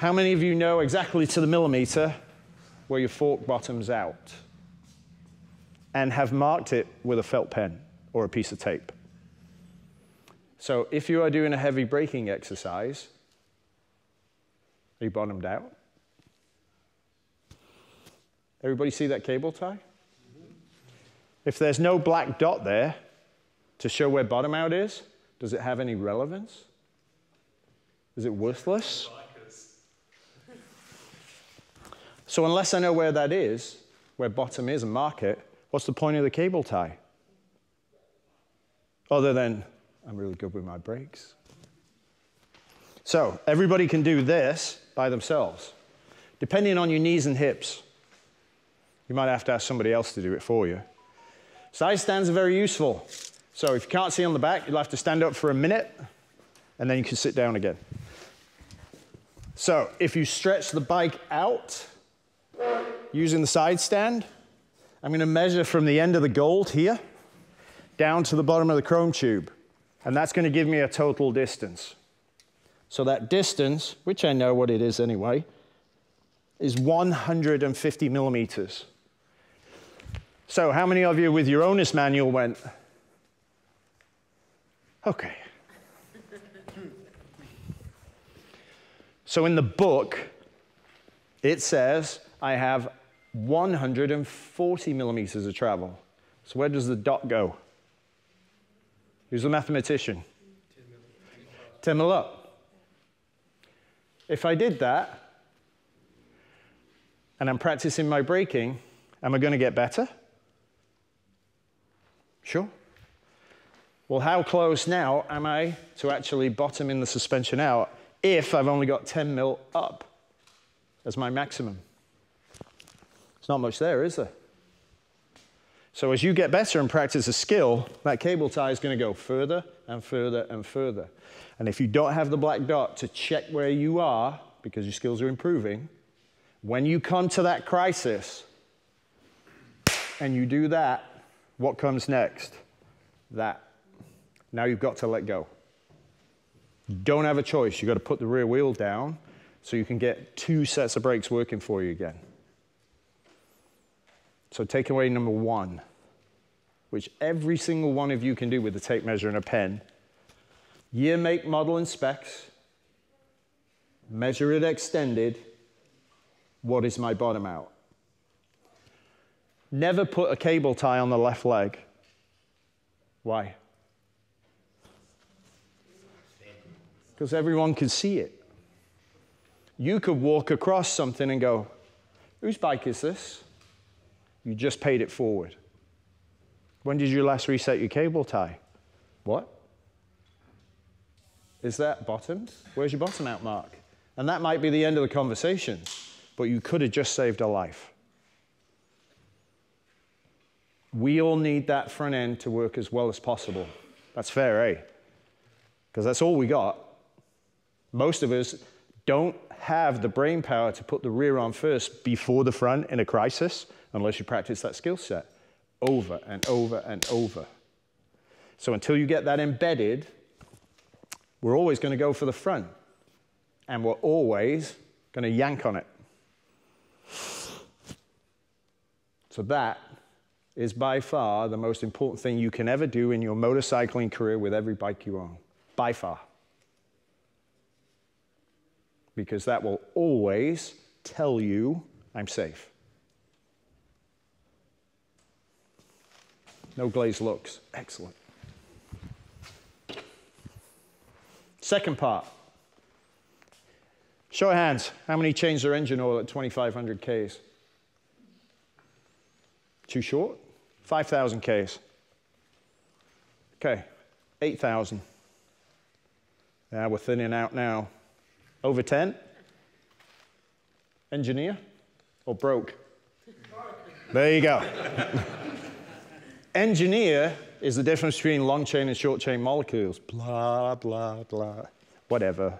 How many of you know exactly to the millimeter where your fork bottoms out and have marked it with a felt pen or a piece of tape? So if you are doing a heavy braking exercise, are you bottomed out? Everybody see that cable tie? If there's no black dot there to show where bottom out is, does it have any relevance? Is it worthless? So unless I know where that is, where bottom is and mark it, what's the point of the cable tie? Other than, I'm really good with my brakes. So everybody can do this by themselves. Depending on your knees and hips, you might have to ask somebody else to do it for you. Side stands are very useful. So if you can't see on the back, you'll have to stand up for a minute, and then you can sit down again. So if you stretch the bike out using the side stand, I'm going to measure from the end of the gold here down to the bottom of the chrome tube. And that's going to give me a total distance. So that distance, which I know what it is anyway, is 150 millimeters. So how many of you with your owner's manual went, okay. So in the book, it says I have 140 millimeters of travel. So where does the dot go? Who's the mathematician? 10 mil up. If I did that, and I'm practicing my braking, am I going to get better? Sure. Well, how close now am I to actually bottoming the suspension out if I've only got 10 mil up as my maximum? There's not much there, is there? So as you get better and practice a skill, that cable tie is going to go further and further and further. And if you don't have the black dot to check where you are, because your skills are improving, when you come to that crisis and you do that, what comes next? That. Now you've got to let go. You don't have a choice. You've got to put the rear wheel down so you can get 2 sets of brakes working for you again. So takeaway number 1, which every single one of you can do with a tape measure and a pen: year, make, model, and specs. Measure it extended. What is my bottom out? Never put a cable tie on the left leg. Why? Because everyone can see it. You could walk across something and go, whose bike is this? You just paid it forward. When did you last reset your cable tie? What? Is that bottomed? Where's your bottom out mark? And that might be the end of the conversation, but you could have just saved a life. We all need that front end to work as well as possible. That's fair, eh? Because that's all we got. Most of us don't have the brain power to put the rear on first before the front in a crisis, unless you practice that skill set over and over and over. So until you get that embedded, we're always going to go for the front. And we're always going to yank on it. So that is by far the most important thing you can ever do in your motorcycling career with every bike you own. By far. Because that will always tell you I'm safe. No glazed looks. Excellent. Second part. Show of hands. How many change their engine oil at 2,500 Ks? Too short? 5,000 Ks. Okay. 8,000. Yeah, we're thinning out now. Over 10? Engineer? Or broke? There you go. Engineer is the difference between long chain and short chain molecules. Blah, blah, blah. Whatever.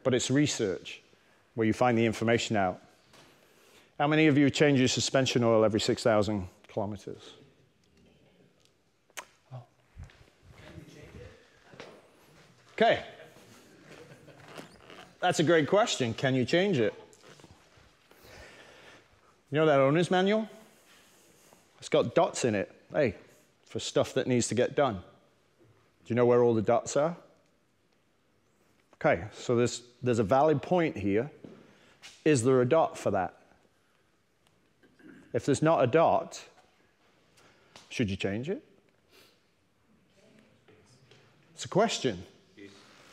But it's research where you find the information out. How many of you change your suspension oil every 6,000 kilometers? Oh. Okay. That's a great question. Can you change it? You know that owner's manual? It's got dots in it. Hey, for stuff that needs to get done. Do you know where all the dots are? Okay, so there's a valid point here. Is there a dot for that? If there's not a dot, should you change it? It's a question.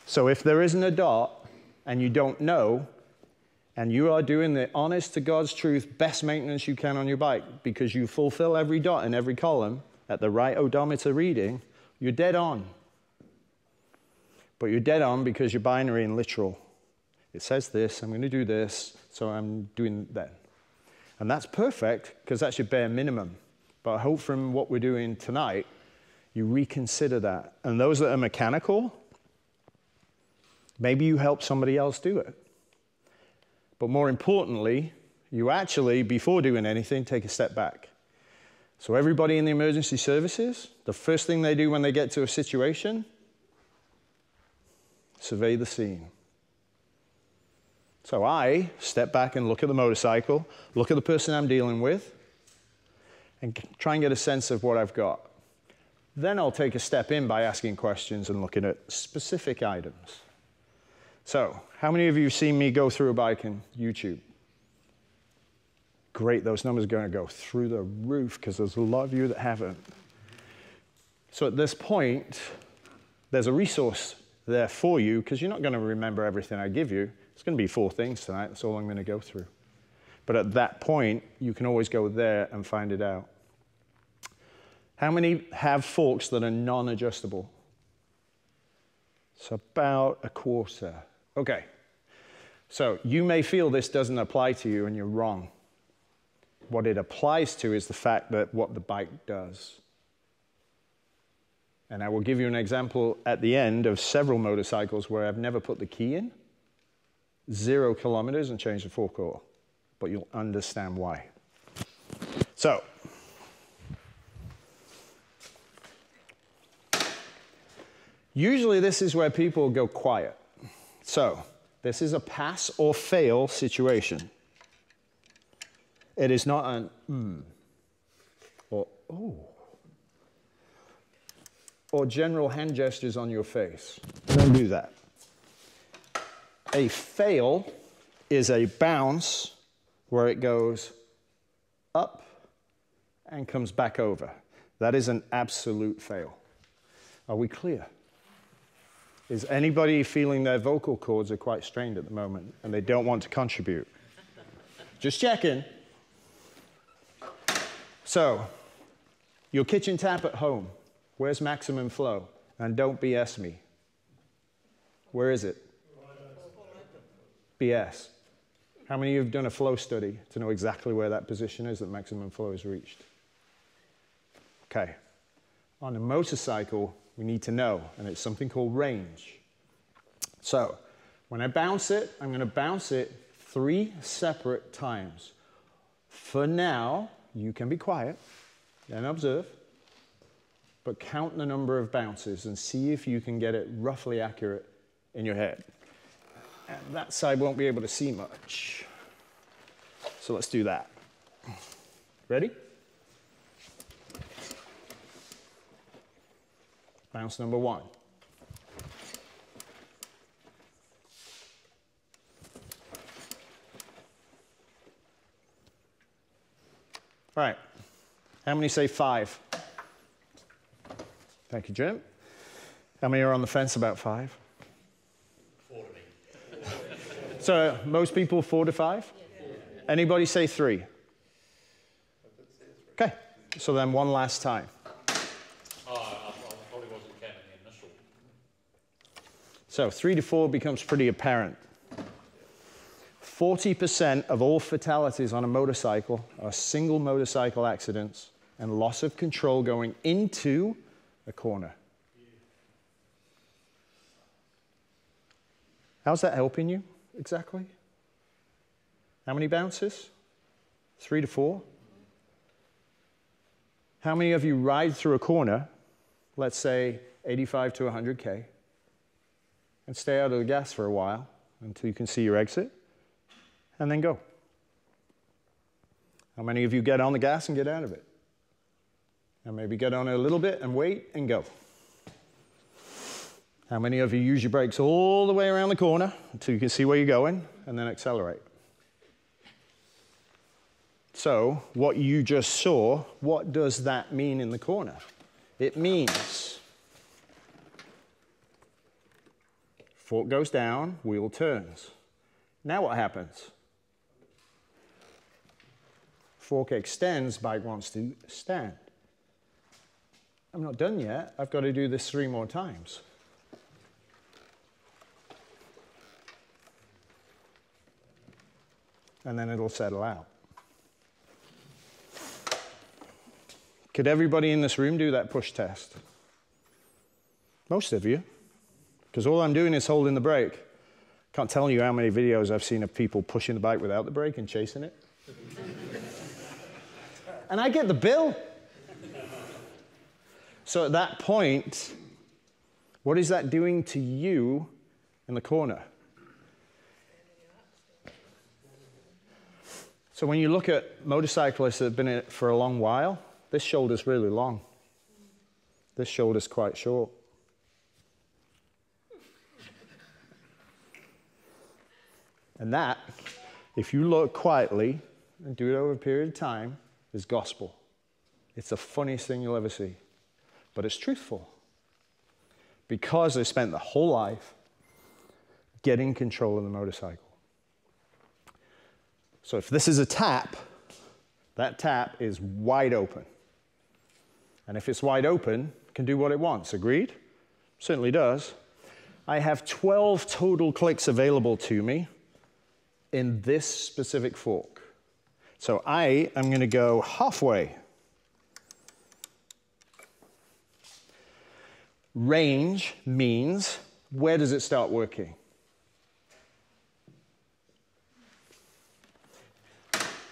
So if there isn't a dot and you don't know, and you are doing the honest to God's truth, best maintenance you can on your bike because you fulfill every dot in every column at the right odometer reading, you're dead on. But you're dead on because you're binary and literal. It says this, I'm going to do this, so I'm doing that. And that's perfect because that's your bare minimum. But I hope from what we're doing tonight, you reconsider that. And those that are mechanical, maybe you help somebody else do it. But more importantly, you actually, before doing anything, take a step back. So everybody in the emergency services, the first thing they do when they get to a situation, survey the scene. So I step back and look at the motorcycle, look at the person I'm dealing with, and try and get a sense of what I've got. Then I'll take a step in by asking questions and looking at specific items. So, how many of you have seen me go through a bike in YouTube? Great, those numbers are going to go through the roof because there's a lot of you that haven't. So at this point, there's a resource there for you because you're not going to remember everything I give you. It's going to be 4 things tonight. That's all I'm going to go through. But at that point, you can always go there and find it out. How many have forks that are non-adjustable? It's about a quarter. Okay. So you may feel this doesn't apply to you and you're wrong. What it applies to is the fact that what the bike does. And I will give you an example at the end of several motorcycles where I've never put the key in, 0 kilometers, and changed the forecourt. But you'll understand why. So, usually this is where people go quiet. So, this is a pass or fail situation. It is not an or oh, or general hand gestures on your face. Don't do that. A fail is a bounce where it goes up and comes back over. That is an absolute fail. Are we clear? Is anybody feeling their vocal cords are quite strained at the moment and they don't want to contribute? Just checking. So, your kitchen tap at home, where's maximum flow? And don't BS me. Where is it? BS. How many of you have done a flow study to know exactly where that position is that maximum flow is reached? Okay. On a motorcycle, we need to know, and it's something called range. So, when I bounce it, I'm going to bounce it 3 separate times. For now, you can be quiet and observe, but count the number of bounces and see if you can get it roughly accurate in your head. And that side won't be able to see much. So let's do that. Ready? Bounce number 1. All right. How many say 5? Thank you, Jim. How many are on the fence about 5? 4 to me. So most people 4 to 5? Yeah. Anybody say 3? Okay. So then one last time. I probably wasn't counting the initial. So 3 to 4 becomes pretty apparent. 40% of all fatalities on a motorcycle are single motorcycle accidents and loss of control going into a corner. How's that helping you exactly? How many bounces? 3 to 4? How many of you ride through a corner, let's say 85 to 100K, and stay out of the gas for a while, until you can see your exit, and then go. How many of you get on the gas and get out of it? And maybe get on it a little bit and wait and go. How many of you use your brakes all the way around the corner until you can see where you're going and then accelerate? So what you just saw, what does that mean in the corner? It means fork goes down, wheel turns. Now what happens? Fork extends, bike wants to stand. I'm not done yet. I've got to do this 3 more times. And then it'll settle out. Could everybody in this room do that push test? Most of you. Because all I'm doing is holding the brake. Can't tell you how many videos I've seen of people pushing the bike without the brake and chasing it. And I get the bill. So at that point, what is that doing to you in the corner? So when you look at motorcyclists that have been in it for a long while, this shoulder's really long. This shoulder's quite short. And that, if you look quietly and do it over a period of time, is gospel. It's the funniest thing you'll ever see. But it's truthful. Because they spent their whole life getting control of the motorcycle. So if this is a tap, that tap is wide open. And if it's wide open, it can do what it wants. Agreed? Certainly does. I have 12 total clicks available to me in this specific fork. So I am going to go halfway. Range means, where does it start working?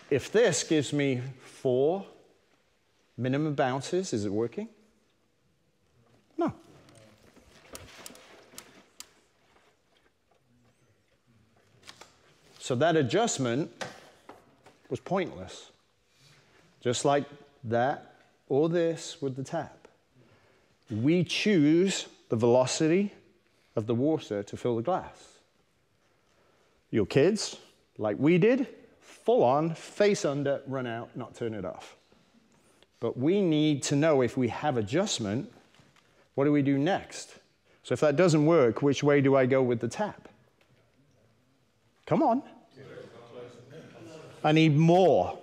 If this gives me 4 minimum bounces, is it working? No. So that adjustment was pointless. Just like that or this with the tap. We choose the velocity of the water to fill the glass. Your kids, like we did, full on, face under, run out, not turn it off. But we need to know if we have adjustment, what do we do next? So if that doesn't work, which way do I go with the tap? Come on. I need more.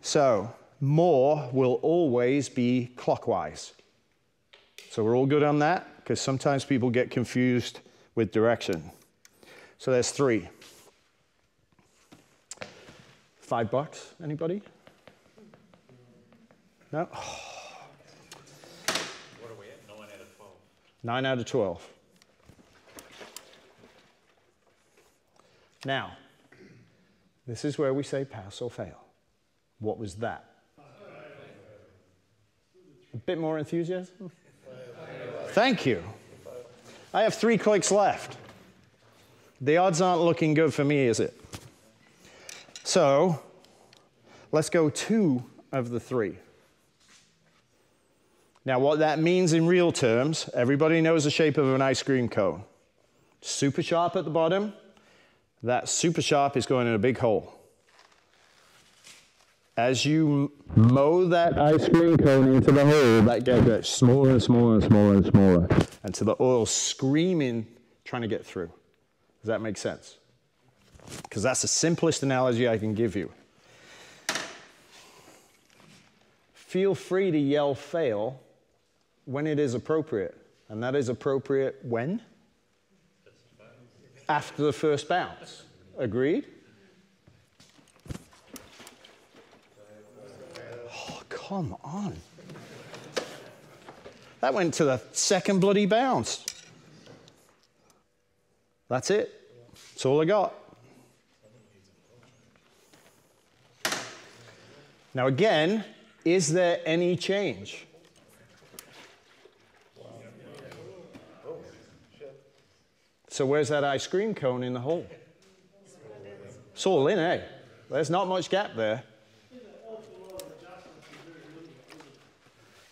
So more will always be clockwise. So we're all good on that, because sometimes people get confused with direction. So there's 3. $5, anybody? No? Oh. What are we at? 9 out of 12. 9 out of 12. Now, this is where we say pass or fail. What was that? A bit more enthusiasm? Thank you. I have 3 clicks left. The odds aren't looking good for me, is it? So, let's go 2 of the 3. Now, what that means in real terms, everybody knows the shape of an ice cream cone. Super sharp at the bottom. That super sharp is going in a big hole. As you mow that ice cream cone into the hole, that gets smaller and smaller and smaller and smaller, until the oil's screaming, trying to get through. Does that make sense? Because that's the simplest analogy I can give you. Feel free to yell fail when it is appropriate. And that is appropriate when? After the first bounce. Agreed? Oh, come on. That went to the second bloody bounce. That's it. That's all I got. Now again, is there any change? So where's that ice cream cone in the hole? It's all in, eh? There's not much gap there.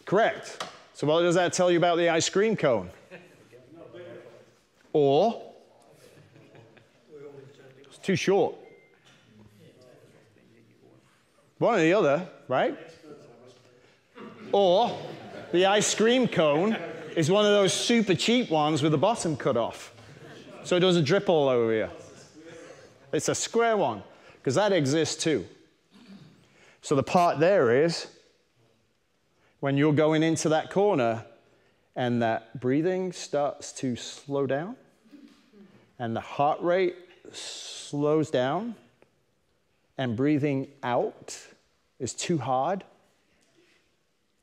Correct. So what does that tell you about the ice cream cone? Or it's too short. One or the other, right? Or the ice cream cone is one of those super cheap ones with the bottom cut off, so it doesn't drip all over you. It's a square one, because that exists too. So the part there is when you're going into that corner and that breathing starts to slow down and the heart rate slows down and breathing out is too hard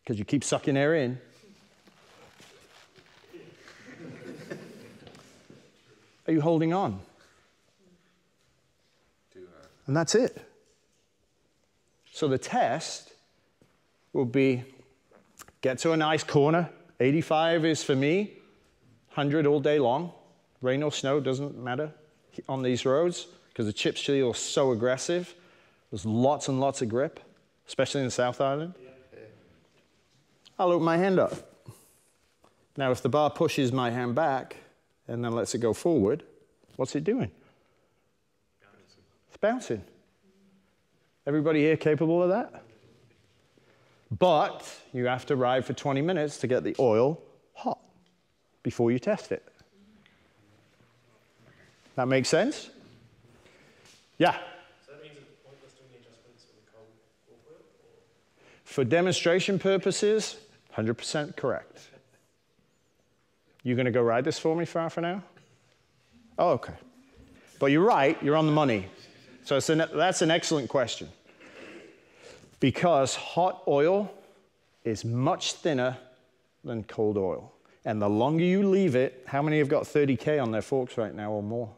because you keep sucking air in. Are you holding on? And that's it. So the test will be get to a nice corner. 85 is for me, 100 all day long. Rain or snow, doesn't matter on these roads because the chip seal is so aggressive. There's lots and lots of grip, especially in the South Island. I'll open my hand up. Now, if the bar pushes my hand back and then lets it go forward, what's it doing? It's bouncing. Everybody here capable of that? But you have to ride for 20 minutes to get the oil hot before you test it. That makes sense? Yeah? So that means it's pointless doing the adjustments with the cold oil? For demonstration purposes, 100% correct. You going to go ride this for me for half an hour? Oh, okay. But you're right, you're on the money. So that's an excellent question. Because hot oil is much thinner than cold oil. And the longer you leave it, how many have got 30K on their forks right now or more?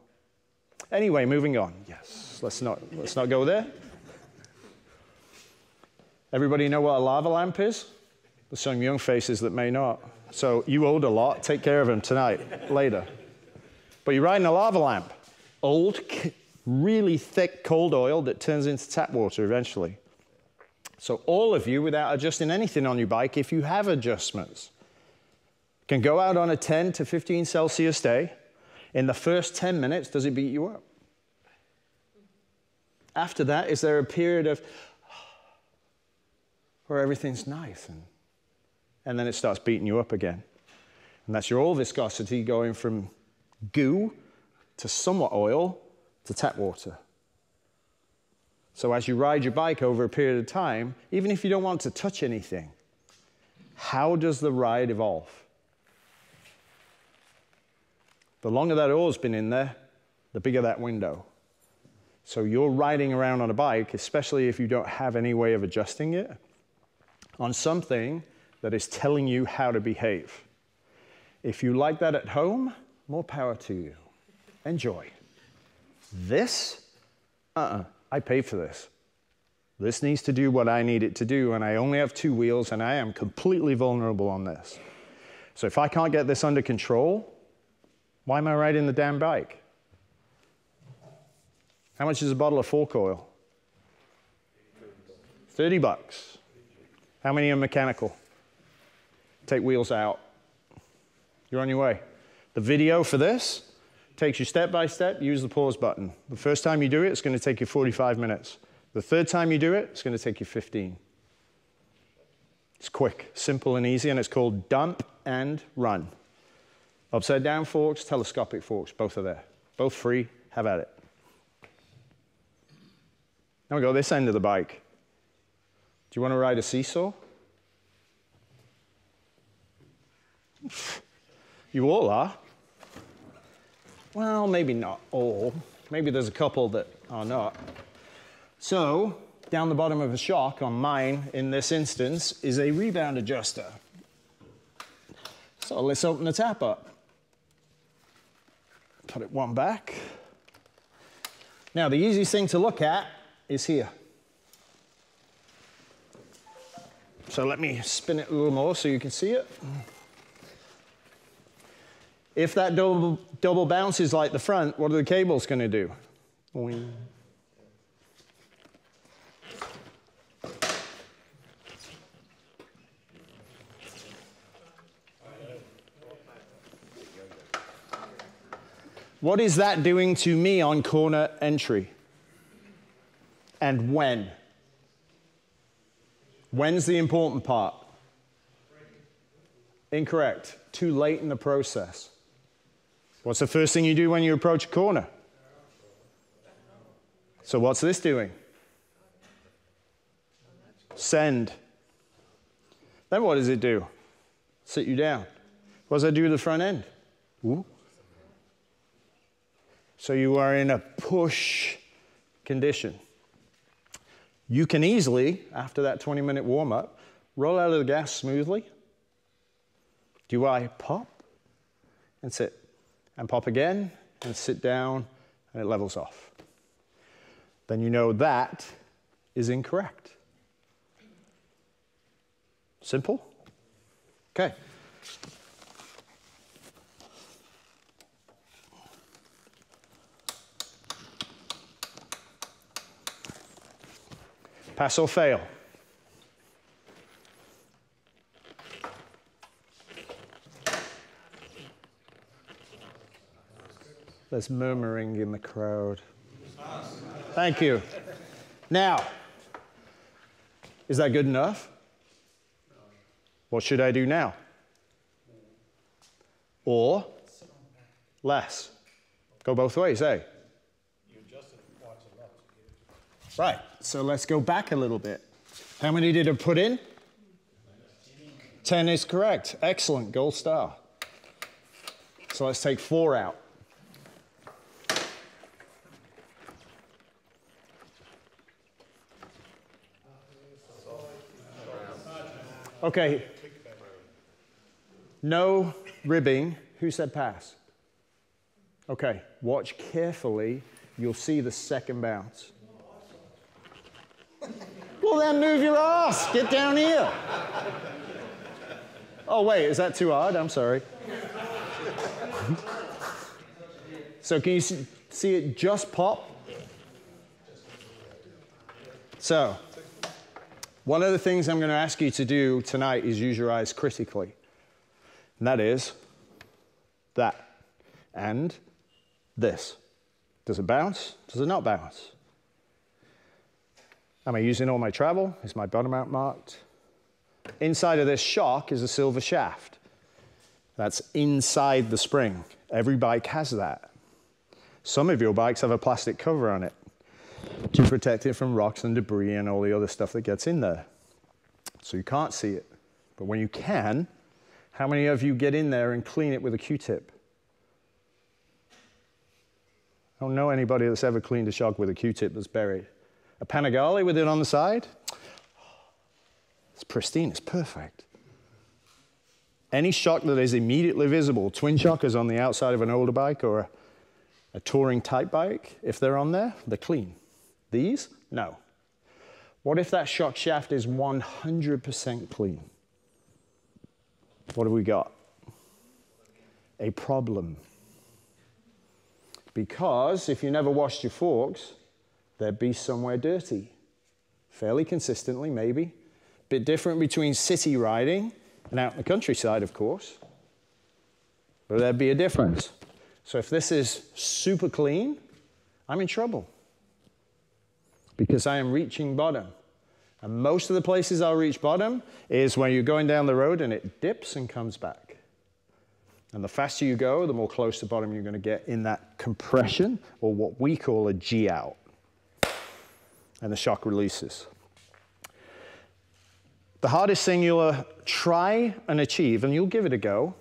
Anyway, moving on. Yes, let's not go there. Everybody know what a lava lamp is? There's some young faces that may not. So you owed a lot. Take care of them tonight, later. But you're riding a lava lamp. Old, really thick cold oil that turns into tap water eventually. So all of you, without adjusting anything on your bike, if you have adjustments, can go out on a 10 to 15 Celsius day. In the first 10 minutes, does it beat you up? After that, is there a period of where everything's nice and then it starts beating you up again? And that's your oil viscosity going from goo to somewhat oil to tap water. So as you ride your bike over a period of time, even if you don't want to touch anything, how does the ride evolve? The longer that oil's been in there, the bigger that window. So you're riding around on a bike, especially if you don't have any way of adjusting it, on something that is telling you how to behave. If you like that at home, more power to you. Enjoy. This? I paid for this. This needs to do what I need it to do, and I only have 2 wheels, and I am completely vulnerable on this. So if I can't get this under control, why am I riding the damn bike? How much is a bottle of fork oil? $30. How many are mechanical? Take wheels out. You're on your way. The video for this takes you step by step. Use the pause button. The first time you do it, it's going to take you 45 minutes. The third time you do it, it's going to take you 15. It's quick, simple, and easy, and it's called dump and run. Upside down forks, telescopic forks, both are there. Both free, have at it. Now we go this end of the bike. Do you want to ride a seesaw? You all are. Well, maybe not all. Maybe there's a couple that are not. So, down the bottom of a shock on mine, in this instance, is a rebound adjuster. So let's open the tap up. Put it one back. Now, the easiest thing to look at is here. So let me spin it a little more so you can see it. If that double bounces like the front, what are the cables going to do? Boing. What is that doing to me on corner entry? And when? When's the important part? Incorrect. Too late in the process. What's the first thing you do when you approach a corner? So what's this doing? Send. Then what does it do? Sit you down. What does that do to the front end? Ooh. So you are in a push condition. You can easily, after that 20-minute warm-up, roll out of the gas smoothly. Do I pop and sit? And pop again and sit down and it levels off. Then you know that is incorrect. Simple? Okay. Pass or fail? There's murmuring in the crowd. Thank you. Now, is that good enough? What should I do now? Or less? Go both ways, eh? Right, so let's go back a little bit. How many did I put in? 10 is correct. Excellent, gold star. So let's take 4 out. Okay. No ribbing. Who said pass? Okay, watch carefully. You'll see the second bounce. Well, then move your ass. Get down here. Oh, wait, is that too hard? I'm sorry. So can you see it just pop? So, one of the things I'm going to ask you to do tonight is use your eyes critically. And that is that and this. Does it bounce? Does it not bounce? Am I using all my travel? Is my bottom out marked? Inside of this shock is a silver shaft. That's inside the spring. Every bike has that. Some of your bikes have a plastic cover on it to protect it from rocks and debris and all the other stuff that gets in there. So you can't see it. But when you can, how many of you get in there and clean it with a Q-tip? I don't know anybody that's ever cleaned a shock with a Q-tip that's buried. A Panigale with it on the side? It's pristine, it's perfect. Any shock that is immediately visible, twin shockers on the outside of an older bike or a touring type bike, if they're on there, they're clean. These, no. What if that shock shaft is 100% clean? What have we got? A problem. Because if you never washed your forks, they'd be somewhere dirty. Fairly consistently, maybe. Bit different between city riding and out in the countryside, of course. But there'd be a difference. So if this is super clean, I'm in trouble. Because I am reaching bottom. And most of the places I'll reach bottom is when you're going down the road and it dips and comes back. And the faster you go, the more close to bottom you're going to get in that compression, or what we call a G out. And the shock releases. The hardest thing you'll try and achieve, and you'll give it a go,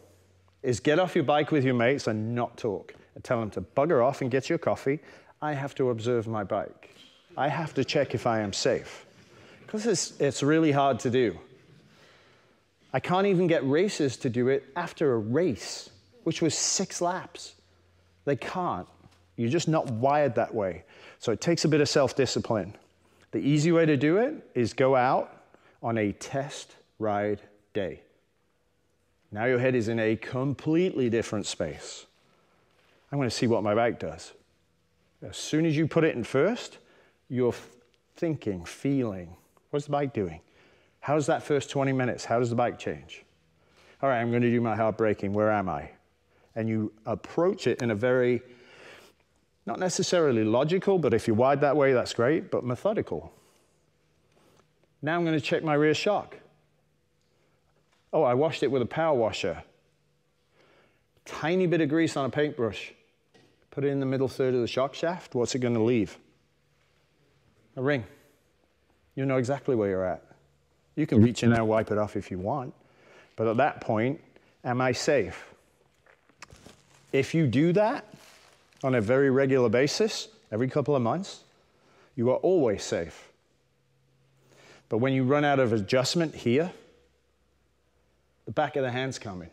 is get off your bike with your mates and not talk. And tell them to bugger off and get your coffee. I have to observe my bike. I have to check if I am safe. Because it's really hard to do. I can't even get racers to do it after a race, which was 6 laps. They can't. You're just not wired that way. So it takes a bit of self-discipline. The easy way to do it is go out on a test ride day. Now your head is in a completely different space. I'm going to see what my bike does. As soon as you put it in first, you're thinking, feeling, what's the bike doing? How's that first 20 minutes? How does the bike change? All right, I'm going to do my hard braking. Where am I? And you approach it in a very, not necessarily logical, but if you're wired that way, that's great, but methodical. Now I'm going to check my rear shock. Oh, I washed it with a power washer. Tiny bit of grease on a paintbrush. Put it in the middle third of the shock shaft. What's it going to leave? A ring. You know exactly where you're at. You can reach in there and wipe it off if you want. But at that point, am I safe? If you do that on a very regular basis, every couple of months, you are always safe. But when you run out of adjustment here, the back of the hand's coming.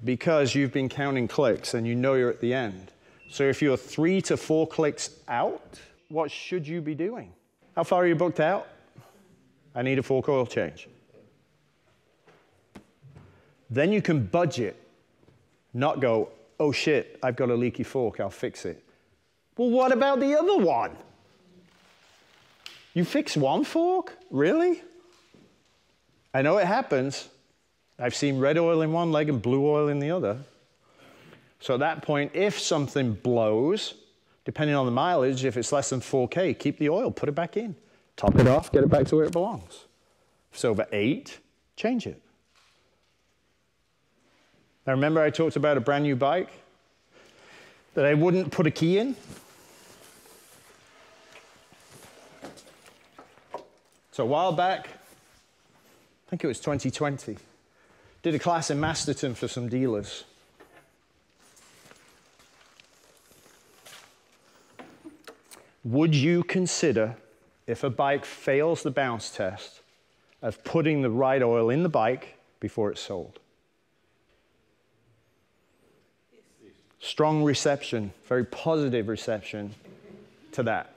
Because you've been counting clicks and you know you're at the end. So if you're 3 to 4 clicks out, what should you be doing? How far are you booked out? I need a fork oil change. Then you can budget, not go, oh shit, I've got a leaky fork, I'll fix it. Well, what about the other one? You fix one fork? Really? I know it happens. I've seen red oil in one leg and blue oil in the other. So at that point, if something blows, depending on the mileage, if it's less than 4K, keep the oil, put it back in. Top it off, get it back to where it belongs. If it's over 8, change it. Now remember I talked about a brand new bike that I wouldn't put a key in? So a while back, I think it was 2020, did a class in Masterton for some dealers. Would you consider, if a bike fails the bounce test, of putting the right oil in the bike before it's sold? Strong reception, very positive reception to that.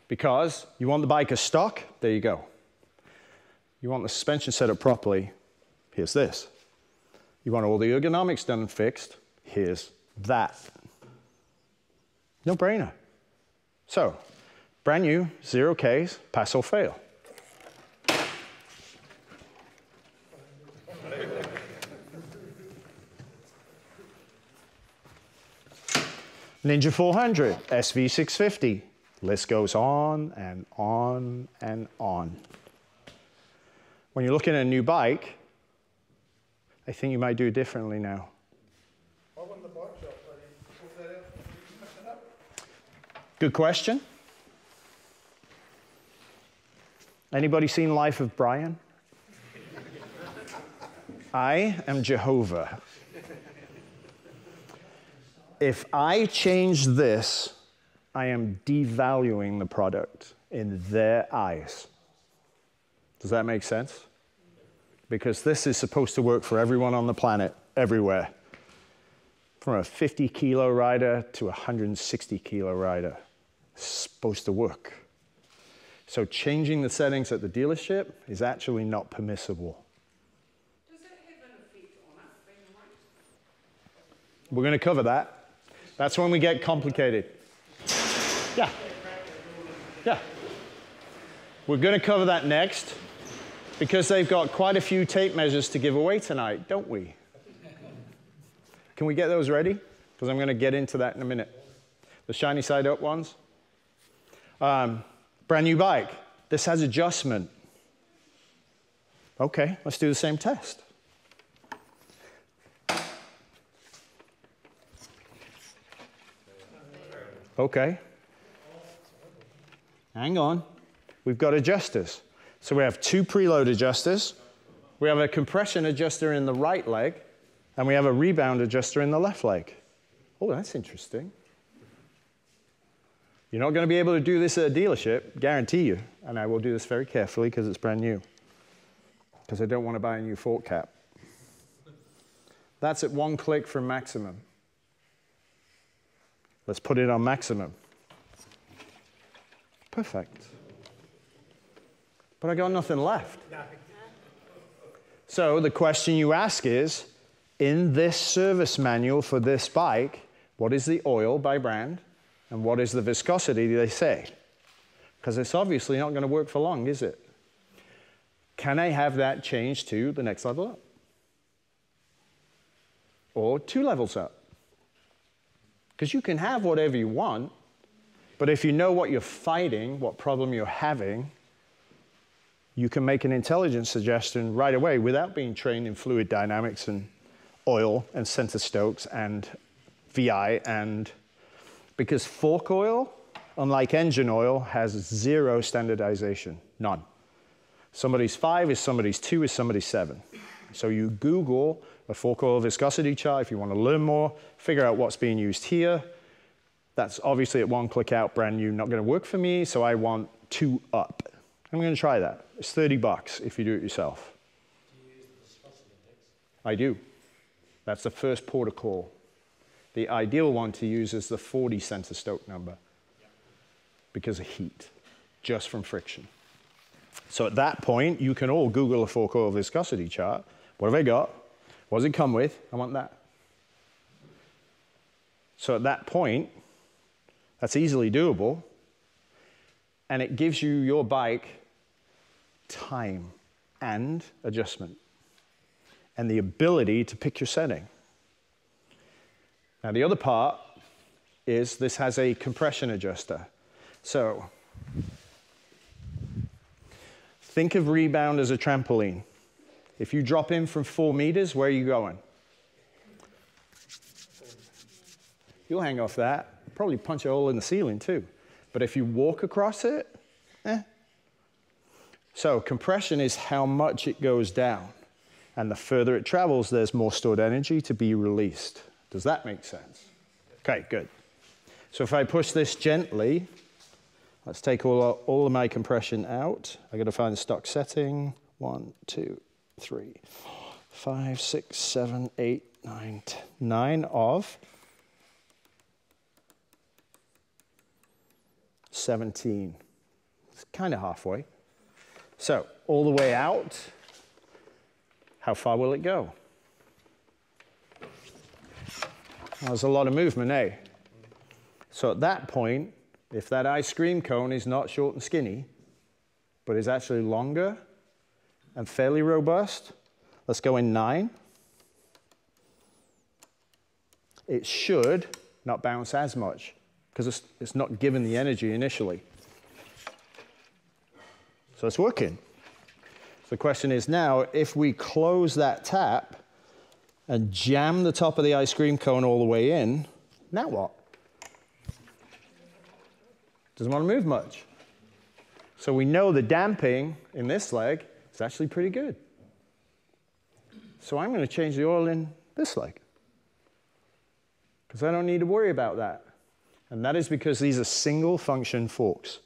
Because you want the bike as stock, there you go. You want the suspension set up properly, here's this. You want all the ergonomics done and fixed, here's that. No brainer. So, brand new, 0Ks, pass or fail. Ninja 400, SV650. List goes on and on and on. When you're looking at a new bike, I think you might do it differently now. I won the bike shop, buddy. Sort that out. Mess it up. Good question. Anybody seen Life of Brian? I am Jehovah. If I change this, I am devaluing the product in their eyes. Does that make sense? Because this is supposed to work for everyone on the planet, everywhere. From a 50-kilo rider to a 160-kilo rider. It's supposed to work. So changing the settings at the dealership is actually not permissible. Does that have an effect on us being right? We're going to cover that. That's when we get complicated. Yeah. Yeah. We're going to cover that next because they've got quite a few tape measures to give away tonight, don't we? Can we get those ready? Because I'm going to get into that in a minute. The shiny side up ones. Brand new bike. This has adjustment. Okay, let's do the same test. Okay. Hang on. We've got adjusters. So we have 2 preload adjusters. We have a compression adjuster in the right leg, and we have a rebound adjuster in the left leg. Oh, that's interesting. You're not going to be able to do this at a dealership, guarantee you. And I will do this very carefully because it's brand new. Because I don't want to buy a new fork cap. That's at 1 click from maximum. Let's put it on maximum. Perfect. But I got nothing left. So the question you ask is, in this service manual for this bike, what is the oil by brand and what is the viscosity they say? Because it's obviously not going to work for long, is it? Can I have that changed to the next level up? Or 2 levels up? Because you can have whatever you want, but if you know what you're fighting, what problem you're having, you can make an intelligent suggestion right away without being trained in fluid dynamics and oil and center stokes and VI, and because fork oil, unlike engine oil, has 0 standardization, none. Somebody's 5 is somebody's 2 is somebody's 7. So you Google a fork oil viscosity chart if you want to learn more, figure out what's being used here. That's obviously at 1 click out, brand new, not going to work for me, so I want 2 up. I'm going to try that. It's $30 if you do it yourself. Do you use the viscosity index? I do. That's the first port of call. The ideal one to use is the 40 center stoke number because of heat, just from friction. So at that point, you can all Google a fork oil viscosity chart. What have I got? What does it come with? I want that. So at that point, that's easily doable, and it gives you your bike time and adjustment and the ability to pick your setting. Now the other part is this has a compression adjuster. So think of rebound as a trampoline. If you drop in from 4 meters, where are you going? You'll hang off that. Probably punch a hole in the ceiling too. But if you walk across it, So compression is how much it goes down. And the further it travels, there's more stored energy to be released. Does that make sense? Okay, good. So if I push this gently, let's take all of my compression out. I got to find the stock setting. 1, 2, 3, 4, 5, 6, 7, 8, 9, 10. 9 of 17. It's kind of halfway. So all the way out, how far will it go? There's a lot of movement, eh? So at that point, if that ice cream cone is not short and skinny, but is actually longer and fairly robust, let's go in 9. It should not bounce as much because it's not given the energy initially. So it's working. So the question is now, if we close that tap and jam the top of the ice cream cone all the way in, now what? Doesn't want to move much. So we know the damping in this leg is actually pretty good. So I'm going to change the oil in this leg because I don't need to worry about that. And that is because these are single function forks.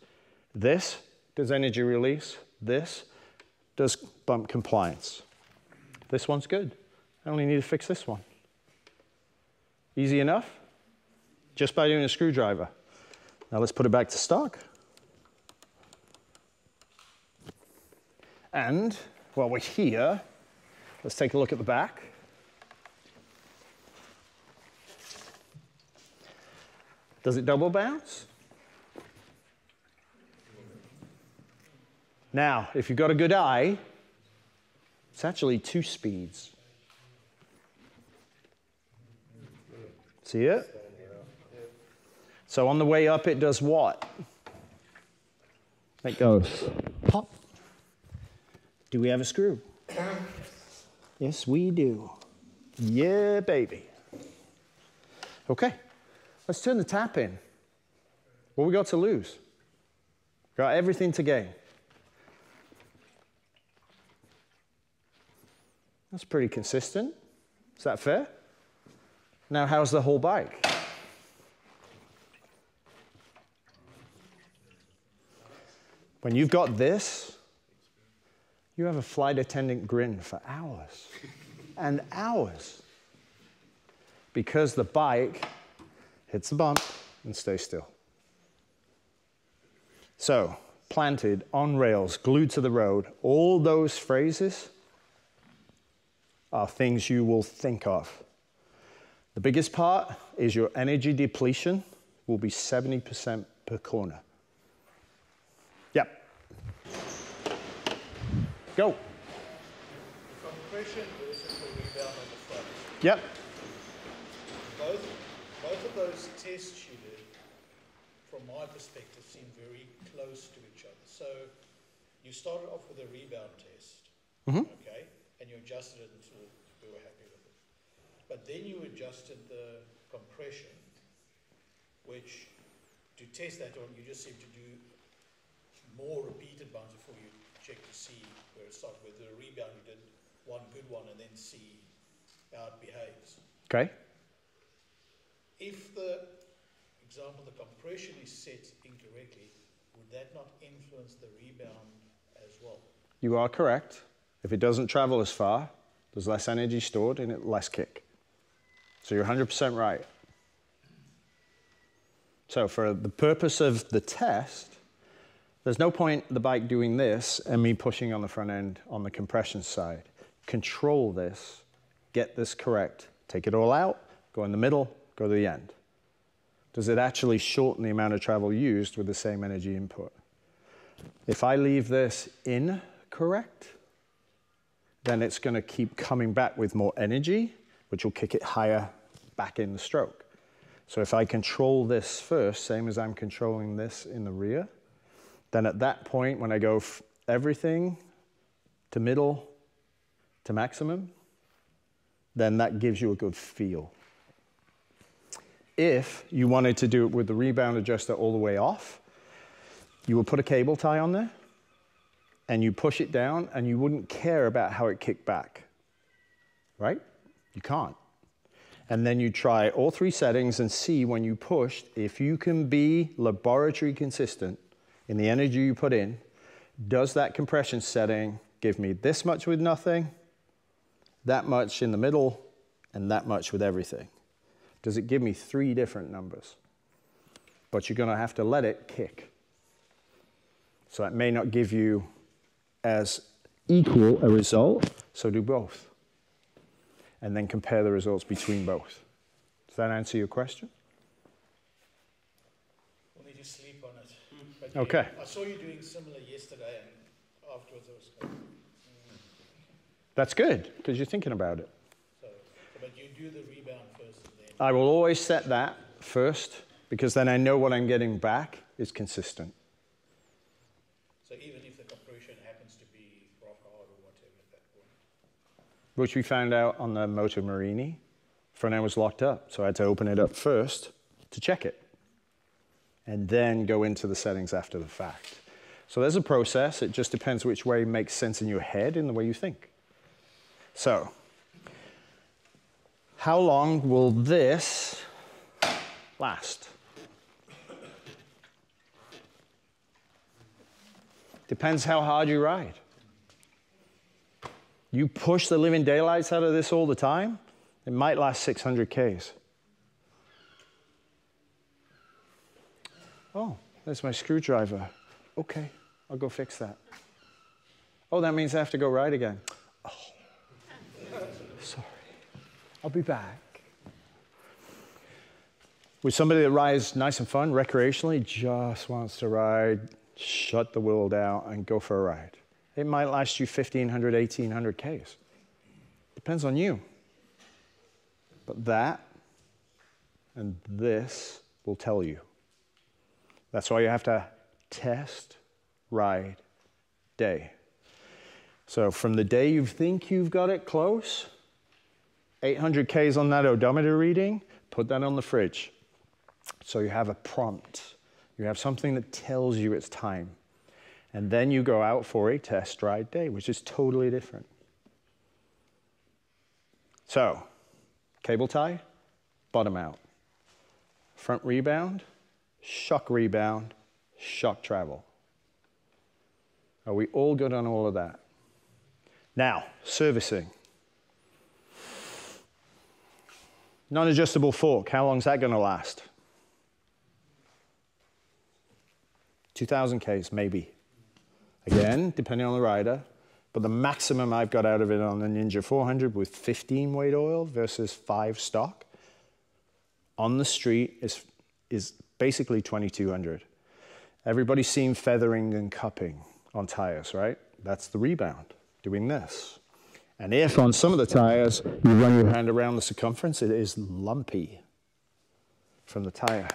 This does energy release. This does bump compliance. This one's good. I only need to fix this one. Easy enough? Just by doing a screwdriver. Now let's put it back to stock. And while we're here, let's take a look at the back. Does it double bounce? Now, if you've got a good eye, it's actually 2 speeds. See it? So on the way up, it does what? It goes pop. Do we have a screw? Yes, we do. Yeah, baby. Okay, let's turn the tap in. What we got to lose? Got everything to gain. That's pretty consistent. Is that fair? Now, how's the whole bike? When you've got this, you have a flight attendant grin for hours and hours because the bike hits the bump and stays still. So, planted, on rails, glued to the road, all those phrases are things you will think of. The biggest part is your energy depletion will be 70% per corner. Yep. Go. The compression versus the rebound on the front. Yep. Both of those tests you did, from my perspective, seem very close to each other. So you started off with a rebound test, okay, and you adjusted it until you were happy with it. But then you adjusted the compression, which to test that on, you just seem to do more repeated ones before you check to see where it starts. With the rebound, you did one good one and then see how it behaves. Okay. If the compression is set incorrectly, would that not influence the rebound as well? You are correct. If it doesn't travel as far, there's less energy stored and it less kick. So you're 100% right. So for the purpose of the test, there's no point the bike doing this and me pushing on the front end on the compression side. Control this, get this correct, take it all out, go in the middle, go to the end. Does it actually shorten the amount of travel used with the same energy input? If I leave this incorrect, then it's going to keep coming back with more energy, which will kick it higher back in the stroke. So if I control this first, same as I'm controlling this in the rear, then at that point, when I go everything to middle to maximum, then that gives you a good feel. If you wanted to do it with the rebound adjuster all the way off, you would put a cable tie on there and you push it down and you wouldn't care about how it kicked back, right? You can't. And then you try all three settings and see when you pushed, if you can be laboratory consistent in the energy you put in, does that compression setting give me this much with nothing, that much in the middle, and that much with everything? Does it give me 3 different numbers? But you're going to have to let it kick. So it may not give you as equal a result, so do both. And then compare the results between both. Does that answer your question? We'll need to sleep on it. But Okay. I saw you doing similar yesterday, and afterwards I was going, That's good, because you're thinking about it. but you do the rebound first and then. I will always set that first, because then I know what I'm getting back is consistent. So even if the compression happens to be rock hard or whatever at that point. Which we found out on the Moto Marini. Front end was locked up, so I had to open it up first to check it. And then go into the settings after the fact. So there's a process. It just depends which way makes sense in your head and the way you think. So, how long will this last? Depends how hard you ride. You push the living daylights out of this all the time, it might last 600 Ks. Oh, there's my screwdriver. Okay, I'll go fix that. Oh, that means I have to go ride again. Oh, sorry. I'll be back. With somebody that rides nice and fun, recreationally, just wants to ride, shut the world out, and go for a ride. It might last you 1,500, 1,800 Ks. Depends on you. But that and this will tell you. That's why you have to test, ride, day. So from the day you think you've got it close, 800 Ks on that odometer reading, put that on the fridge. So you have a prompt. You have something that tells you it's time. And then you go out for a test ride day, which is totally different. So, cable tie, bottom out. Front rebound, shock travel. Are we all good on all of that? Now, servicing. Non-adjustable fork, how long is that going to last? 2,000 Ks, maybe. Again, depending on the rider, But the maximum I've got out of it on the Ninja 400 with 15 weight oil versus 5 stock on the street is basically 2,200. Everybody's seen feathering and cupping on tires, right? That's the rebound, doing this. And if on some of the tires you run your hand around the circumference, it is lumpy from the tire.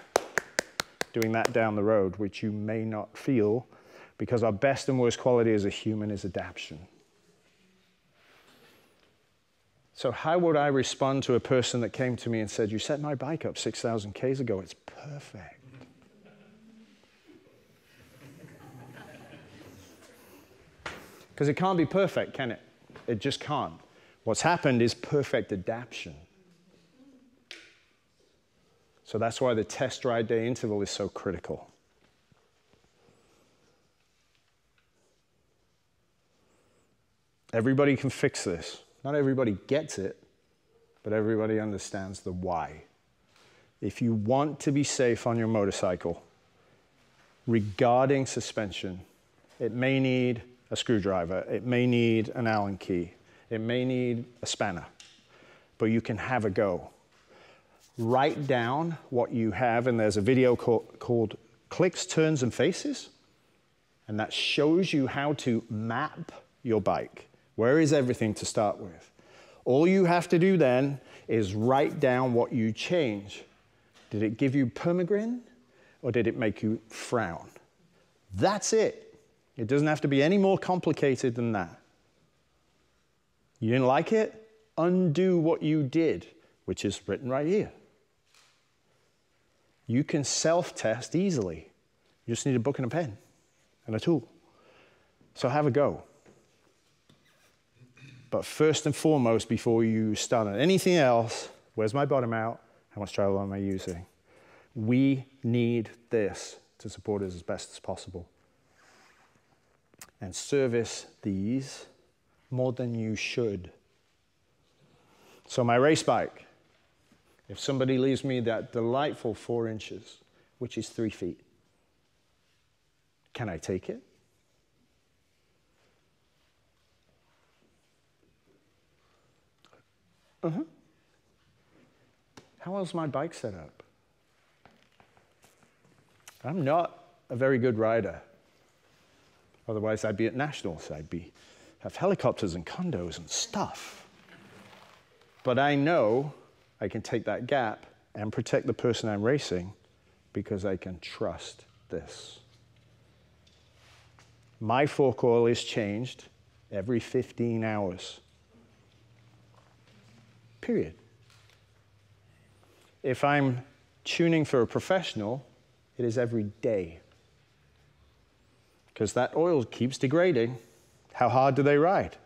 Doing that down the road, which you may not feel, because our best and worst quality as a human is adaptation. So how would I respond to a person that came to me and said, you set my bike up 6,000 Ks ago, it's perfect. Because it can't be perfect, can it? It just can't. What's happened is perfect adaptation. So that's why the test ride day interval is so critical. Everybody can fix this. Not everybody gets it, but everybody understands the why. If you want to be safe on your motorcycle, regarding suspension, it may need a screwdriver, it may need an Allen key, it may need a spanner, but you can have a go. Write down what you have, and there's a video called Clicks, Turns, and Faces, and that shows you how to map your bike. Where is everything to start with? All you have to do then is write down what you change. Did it give you permagrin, or did it make you frown? That's it. It doesn't have to be any more complicated than that. You didn't like it? Undo what you did, which is written right here. You can self-test easily. You just need a book and a pen and a tool. So have a go. But first and foremost, before you start on anything else, where's my bottom out? How much travel am I using? We need this to support us as best as possible. And service these more than you should. So my race bike, if somebody leaves me that delightful 4 inches, which is 3 feet, can I take it? How else is my bike set up? I'm not a very good rider. Otherwise, I'd be at nationals. I'd have helicopters and condos and stuff. But I know I can take that gap and protect the person I'm racing because I can trust this. My fork oil is changed every 15 hours. Period. If I'm tuning for a professional, it is every day. Because that oil keeps degrading. How hard do they ride?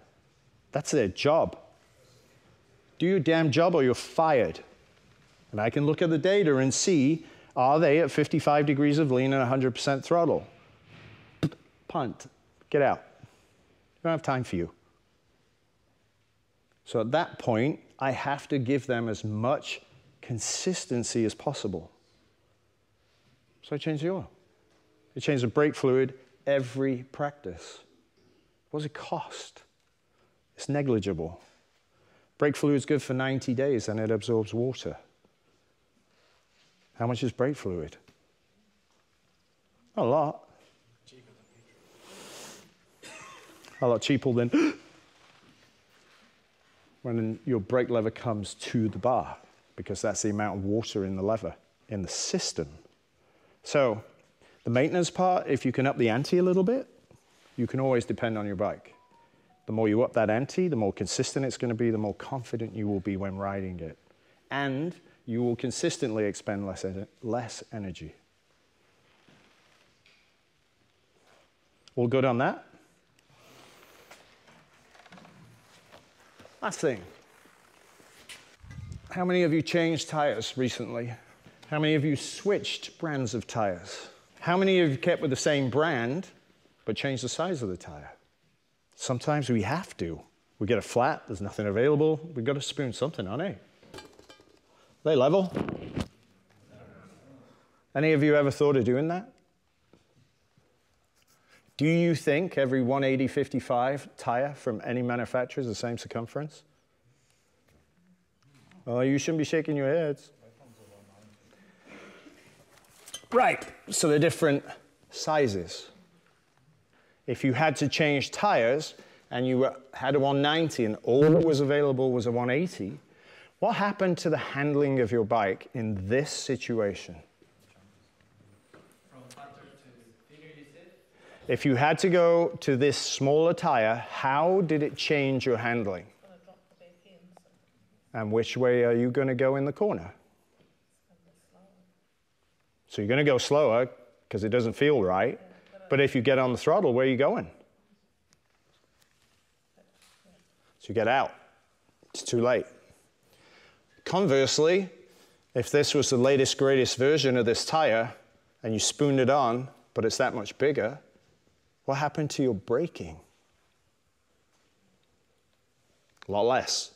That's their job. Do your damn job or you're fired. And I can look at the data and see, are they at 55 degrees of lean and 100% throttle? Punt. Get out. I don't have time for you. So at that point, I have to give them as much consistency as possible. So I change the oil. I change the brake fluid every practice. What does it cost? It's negligible. Brake fluid is good for 90 days and it absorbs water. How much is brake fluid? Not a lot. A lot cheaper than when your brake lever comes to the bar, because that's the amount of water in the lever, in the system. So the maintenance part, if you can up the ante a little bit, you can always depend on your bike. The more you up that ante, the more consistent it's going to be, the more confident you will be when riding it. And you will consistently expend less energy. All good on that? Last thing. How many of you changed tires recently? How many of you switched brands of tires? How many of you kept with the same brand, but changed the size of the tire? Sometimes we have to. We get a flat, there's nothing available, we've got to spoon something on, eh? Are they level? Any of you ever thought of doing that? Do you think every 180/55 tire from any manufacturer is the same circumference? Oh, you shouldn't be shaking your heads. Right, so they're different sizes. If you had to change tires and you had a 190 and all that was available was a 180, what happened to the handling of your bike in this situation? From fatter to thinner, you said? If you had to go to this smaller tire, how did it change your handling? And which way are you going to go in the corner? So you're going to go slower because it doesn't feel right. But if you get on the throttle, where are you going? So you get out. It's too late. Conversely, if this was the latest, greatest version of this tire and you spooned it on, but it's that much bigger, what happened to your braking? A lot less,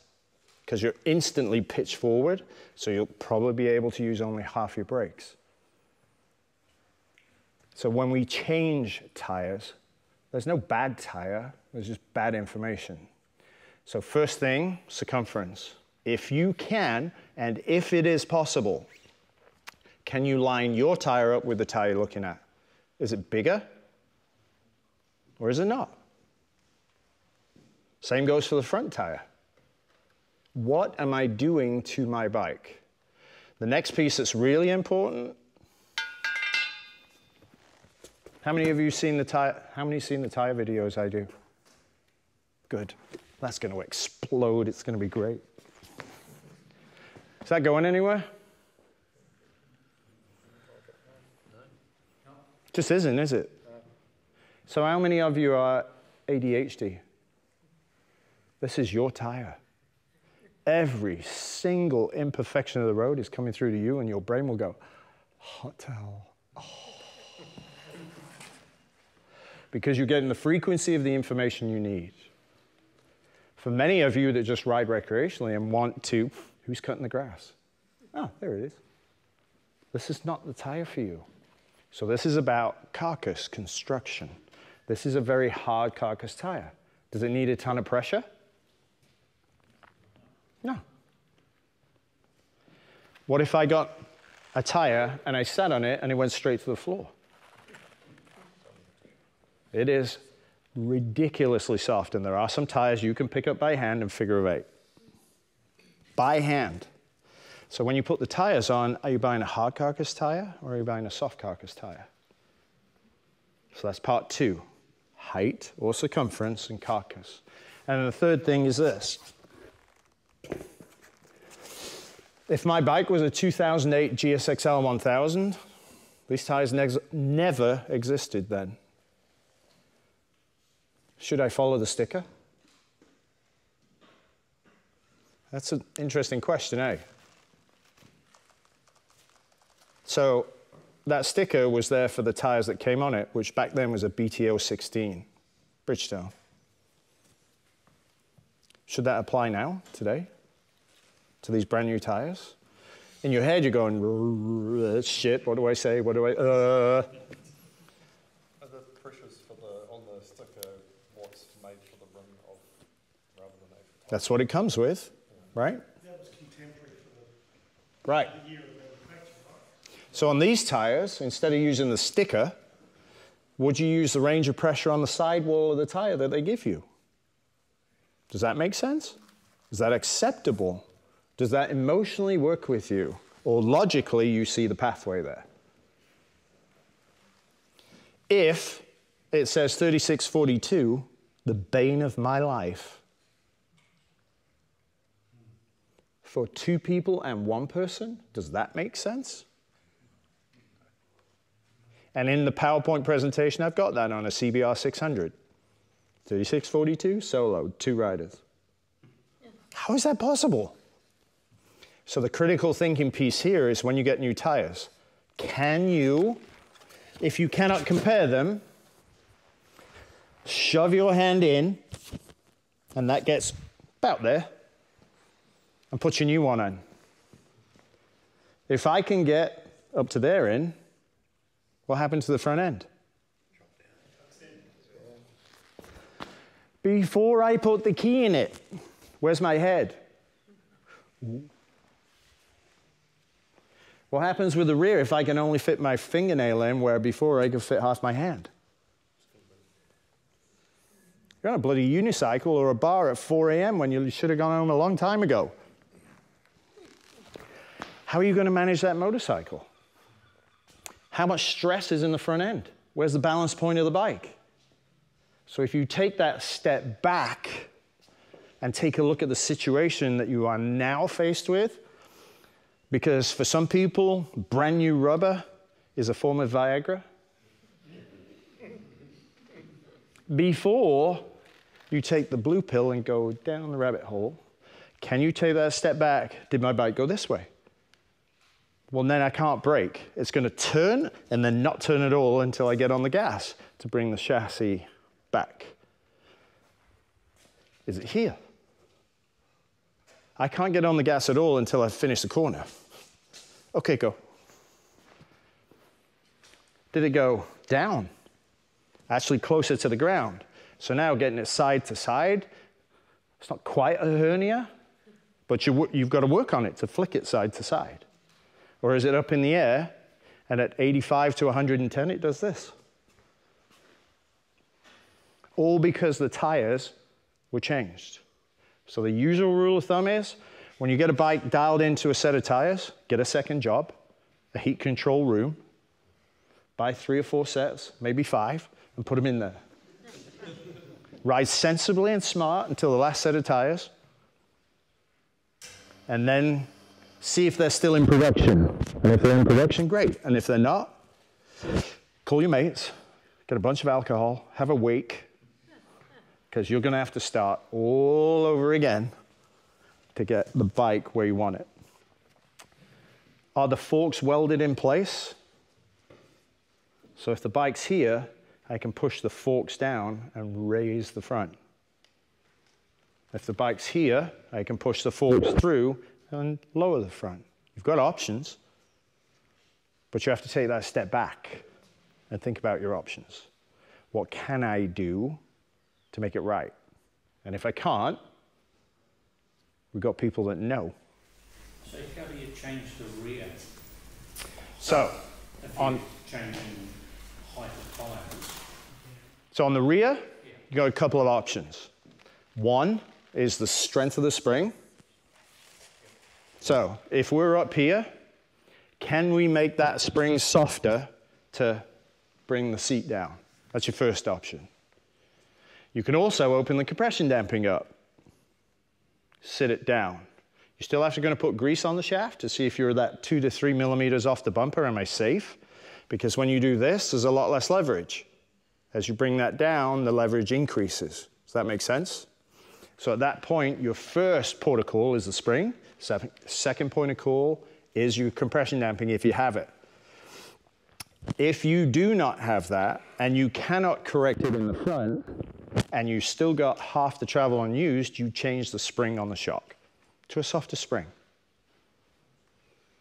because you're instantly pitched forward, so you'll probably be able to use only half your brakes. So when we change tires, there's no bad tire, there's just bad information. So first thing, circumference. If you can, and if it is possible, can you line your tire up with the tire you're looking at? Is it bigger? Or is it not? Same goes for the front tire. What am I doing to my bike? The next piece that's really important. How many of you seen the tire? How many seen the tire videos I do? Good. That's going to explode. It's going to be great. Is that going anywhere? No. Just isn't, is it? So how many of you are ADHD? This is your tire. Every single imperfection of the road is coming through to you, and your brain will go, hot towel. Oh. Because you're getting the frequency of the information you need. For many of you that just ride recreationally and want to, who's cutting the grass? Oh, there it is. This is not the tire for you. So this is about carcass construction. This is a very hard carcass tire. Does it need a ton of pressure? No. What if I got a tire and I sat on it and it went straight to the floor? It is ridiculously soft, and there are some tires you can pick up by hand and figure of 8. By hand. So when you put the tires on, are you buying a hard carcass tire or are you buying a soft carcass tire? So that's part 2. Height or circumference and carcass. And the third thing is this. If my bike was a 2008 GSXL 1000, these tires never existed then. Should I follow the sticker? That's an interesting question, eh? So that sticker was there for the tires that came on it, which back then was a BTO 16, Bridgestone. Should that apply now, today, to these brand new tires? In your head, you're going, shit, what do I say? What do I, Are the pressures for on the sticker what's made for the rim of rather than actual tire? That's what it comes with, right? That was contemporary for Right. the year of manufacture, right? So on these tires, instead of using the sticker, would you use the range of pressure on the sidewall of the tire that they give you? Does that make sense? Is that acceptable? Does that emotionally work with you? Or logically, you see the pathway there? If it says 3642, the bane of my life, for 2 people and 1 person, does that make sense? And in the PowerPoint presentation, I've got that on a CBR 600. 3642, solo, 2 riders. How is that possible? So the critical thinking piece here is when you get new tires, can you, if you cannot compare them, shove your hand in, and that gets about there, and put your new one on. If I can get up to there in, what happened to the front end? before I put the key in it. Where's my head? What happens with the rear if I can only fit my fingernail in where before I could fit half my hand? You're on a bloody unicycle or a bar at 4 a.m. when you should have gone home a long time ago. How are you going to manage that motorcycle? How much stress is in the front end? Where's the balance point of the bike? So if you take that step back and take a look at the situation that you are now faced with, because for some people, brand new rubber is a form of Viagra. Before you take the blue pill and go down the rabbit hole, can you take that step back? Did my bike go this way? Well, then I can't brake. It's going to turn and then not turn at all until I get on the gas to bring the chassis back. Is it here? I can't get on the gas at all until I finish the corner. Okay, go. Did it go down? Actually closer to the ground. So now getting it side to side, it's not quite a hernia, but you've got to work on it to flick it side to side. Or is it up in the air, and at 85 to 110, it does this? All because the tires were changed. So the usual rule of thumb is, when you get a bike dialed into a set of tires, get a second job, a heat control room, buy 3 or 4 sets, maybe 5, and put them in there. Ride sensibly and smart until the last set of tires, and then see if they're still in production. And if they're in production, great. And if they're not, call your mates, get a bunch of alcohol, have a wake, because you're going to have to start all over again to get the bike where you want it. Are the forks welded in place? So if the bike's here, I can push the forks down and raise the front. If the bike's here, I can push the forks through and lower the front. You've got options, but you have to take that step back and think about your options. What can I do to make it right? And if I can't, we've got people that know. So how do you change the rear? So, Changing height of tyres. So on the rear, you've got a couple of options. One is the strength of the spring. So if we're up here, can we make that spring softer to bring the seat down? That's your first option. You can also open the compression damping up. Sit it down. You're still actually going to put grease on the shaft to see if you're that 2 to 3 millimeters off the bumper. Am I safe? Because when you do this, there's a lot less leverage. As you bring that down, the leverage increases. Does that make sense? So at that point, your first port of call is the spring. Second point of call is your compression damping if you have it. If you do not have that, and you cannot correct it in the front, and you still got half the travel unused, you change the spring on the shock to a softer spring.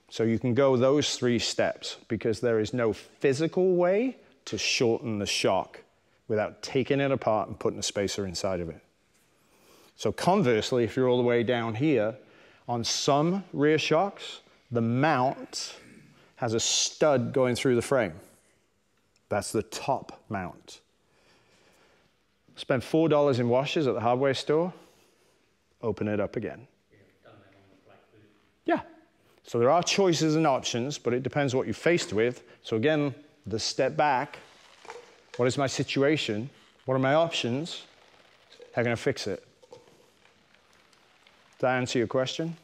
So you can go those 3 steps because there is no physical way to shorten the shock without taking it apart and putting a spacer inside of it. So conversely, if you're all the way down here, on some rear shocks, the mount has a stud going through the frame. That's the top mount. Spend $4 in washers at the hardware store, open it up again. Yeah. So there are choices and options, but it depends what you're faced with. So again, the step back. What is my situation? What are my options? How can I fix it? Does that answer your question?